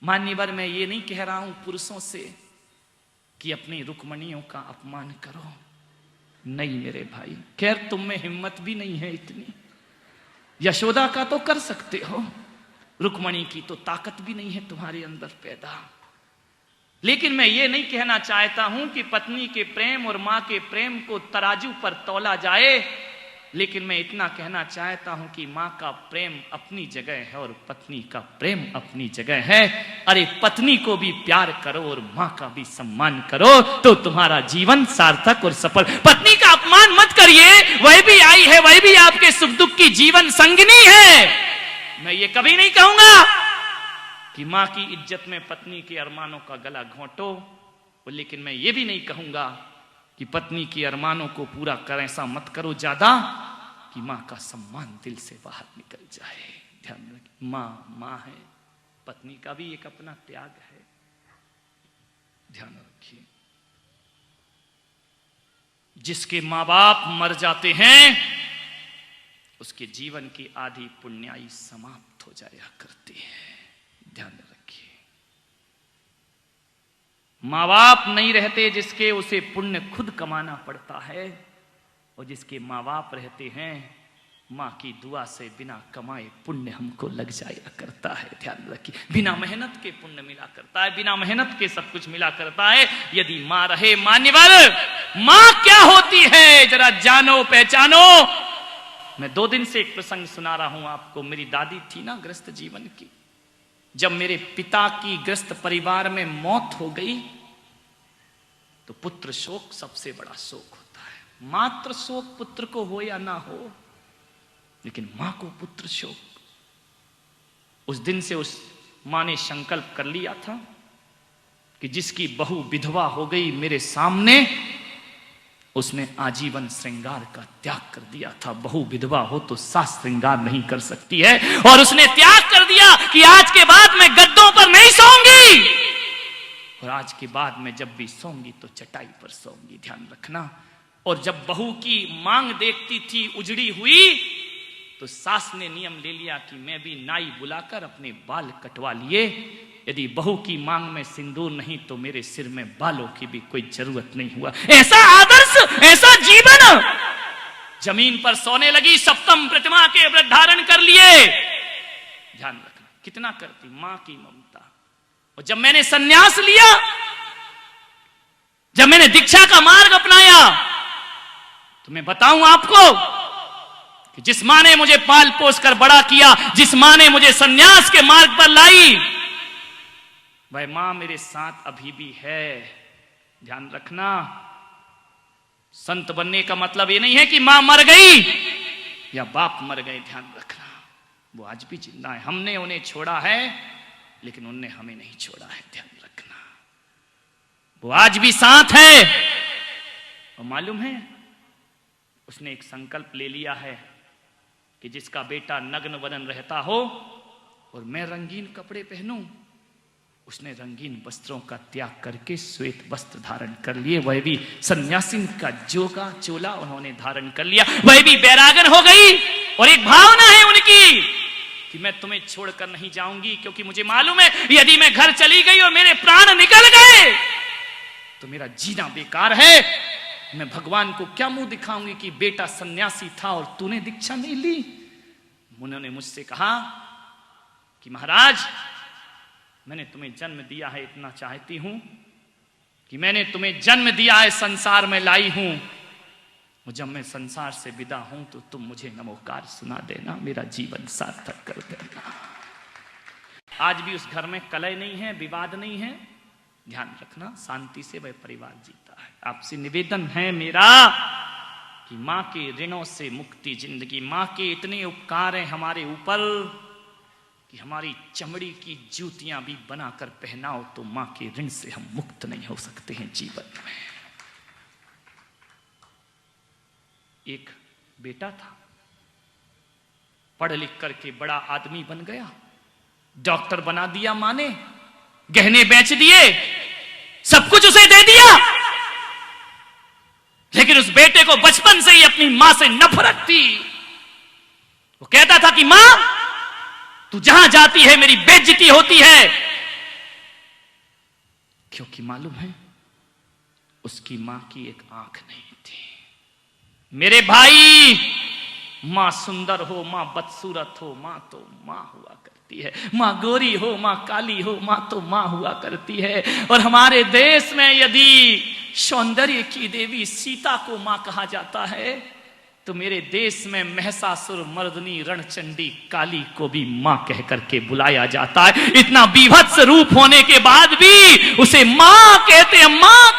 मान्यवर, मैं ये नहीं कह रहा हूं पुरुषों से कि अपनी रुक्मणियों का अपमान करो, नहीं मेरे भाई, खैर तुम में हिम्मत भी नहीं है इतनी। यशोदा का तो कर सकते हो, रुक्मणी की तो ताकत भी नहीं है तुम्हारे अंदर पैदा। लेकिन मैं ये नहीं कहना चाहता हूं कि पत्नी के प्रेम और मां के प्रेम को तराजू पर तौला जाए, लेकिन मैं इतना कहना चाहता हूं कि मां का प्रेम अपनी जगह है और पत्नी का प्रेम अपनी जगह है। अरे पत्नी को भी प्यार करो और मां का भी सम्मान करो, तो तुम्हारा जीवन सार्थक और सफल। पत्नी का अपमान मत करिए, वह भी आई है, वह भी आपके सुख दुख की जीवन संगिनी है। मैं ये कभी नहीं कहूंगा कि मां की इज्जत में पत्नी के अरमानों का गला घोंटो, लेकिन मैं ये भी नहीं कहूंगा कि पत्नी के अरमानों को पूरा कर, ऐसा मत करो ज्यादा कि मां का सम्मान दिल से बाहर निकल जाए। ध्यान रखिए, मां है, पत्नी का भी एक अपना त्याग है, ध्यान रखिए। जिसके मां बाप मर जाते हैं उसके जीवन की आधी पुण्याई समाप्त हो जाया करती है, ध्यान रखिए। मां बाप नहीं रहते जिसके, उसे पुण्य खुद कमाना पड़ता है, और जिसके मां बाप रहते हैं मां की दुआ से बिना कमाए पुण्य हमको लग जाया करता है, ध्यान रखिए। बिना मेहनत के पुण्य मिला करता है, बिना मेहनत के सब कुछ मिला करता है। यदि मां रहे, मान्यवर, मां क्या होती है जरा जानो पहचानो। मैं 2 दिन से एक प्रसंग सुना रहा हूं आपको। मेरी दादी थी ना ग्रस्त जीवन की, जब मेरे पिता की ग्रस्त परिवार में मौत हो गई तो पुत्र शोक सबसे बड़ा शोक होता है। मात्र शोक पुत्र को हो या ना हो, लेकिन मां को पुत्र शोक। उस दिन से उस मां ने संकल्प कर लिया था कि जिसकी बहू विधवा हो गई मेरे सामने, उसने आजीवन श्रृंगार का त्याग कर दिया था। बहू विधवा हो तो सास श्रृंगार नहीं कर सकती है, और उसने त्याग कर दिया कि आज के बाद मैं गद्दों पर नहीं सोऊंगी, और आज के बाद मैं जब भी सोऊंगी तो चटाई पर सोऊंगी, ध्यान रखना। और जब बहू की मांग देखती थी उजड़ी हुई, तो सास ने नियम ले लिया कि मैं भी नाई बुलाकर अपने बाल कटवा लिए। यदि बहू की मांग में सिंदूर नहीं तो मेरे सिर में बालों की भी कोई जरूरत नहीं हुआ। ऐसा आदर्श, ऐसा जीवन। जमीन पर सोने लगी, सप्तम प्रतिमा के व्रत धारण कर लिए, ध्यान रखना। कितना करती मां की ममता। और जब मैंने सन्यास लिया, जब मैंने दीक्षा का मार्ग अपनाया, तो मैं बताऊं आपको कि जिस मां ने मुझे पाल पोस कर बड़ा किया, जिस मां ने मुझे सन्यास के मार्ग पर लाई, वह मां मेरे साथ अभी भी है, ध्यान रखना। संत बनने का मतलब ये नहीं है कि मां मर गई या बाप मर गए, ध्यान रखना। वो आज भी जिंदा है। हमने उन्हें छोड़ा है लेकिन उनने हमें नहीं छोड़ा है, ध्यान रखना। वो आज भी साथ है। और मालूम है, उसने एक संकल्प ले लिया है कि जिसका बेटा नग्न वदन रहता हो और मैं रंगीन कपड़े पहनूं, उसने रंगीन वस्त्रों का त्याग करके श्वेत वस्त्र धारण कर लिए। वह भी सन्यासी का जोगा चोला उन्होंने धारण कर लिया। वह भी बैरागन हो गई, और एक भावना है उनकी कि मैं तुम्हें छोड़कर नहीं जाऊंगी, क्योंकि मुझे मालूम है यदि मैं घर चली गई और मेरे प्राण निकल गए तो मेरा जीना बेकार है। मैं भगवान को क्या मुंह दिखाऊंगी कि बेटा सन्यासी था और तूने दीक्षा नहीं ली। उन्होंने मुझसे कहा कि महाराज, मैंने तुम्हें जन्म दिया है, इतना चाहती हूं कि मैंने तुम्हें जन्म दिया है, संसार में लाई हूं, और जब मैं संसार से विदा हूं तो तुम मुझे नमोकार सुना देना, मेरा जीवन सार्थक कर देना। आज भी उस घर में कलह नहीं है, विवाद नहीं है, ध्यान रखना। शांति से वह परिवार जीता है। आपसे निवेदन है मेरा कि मां के ऋणों से मुक्ति जिंदगी। मां के इतने उपकार हैं हमारे ऊपर कि हमारी चमड़ी की जूतियां भी बनाकर पहनाओ तो मां के ऋण से हम मुक्त नहीं हो सकते हैं जीवन में। एक बेटा था, पढ़ लिख करके बड़ा आदमी बन गया, डॉक्टर बना दिया मां ने, गहने बेच दिए, सब कुछ उसे दे दिया, लेकिन उस बेटे को बचपन से ही अपनी मां से नफरत थी। वो कहता था कि मां, तू जहां जाती है मेरी बेइज्जती होती है, क्योंकि मालूम है उसकी मां की एक आंख नहीं थी। मेरे भाई, मां सुंदर हो, मां बदसूरत हो, मां तो मां हुआ करती है। मां गोरी हो, मां काली हो, मां तो मां हुआ करती है। और हमारे देश में यदि सौंदर्य की देवी सीता को मां कहा जाता है, तो मेरे देश में महिषासुर मर्दनी रणचंडी काली को भी मां कह करके बुलाया जाता है। इतना बीभत्स रूप होने के बाद भी उसे मां कहते हैं। मां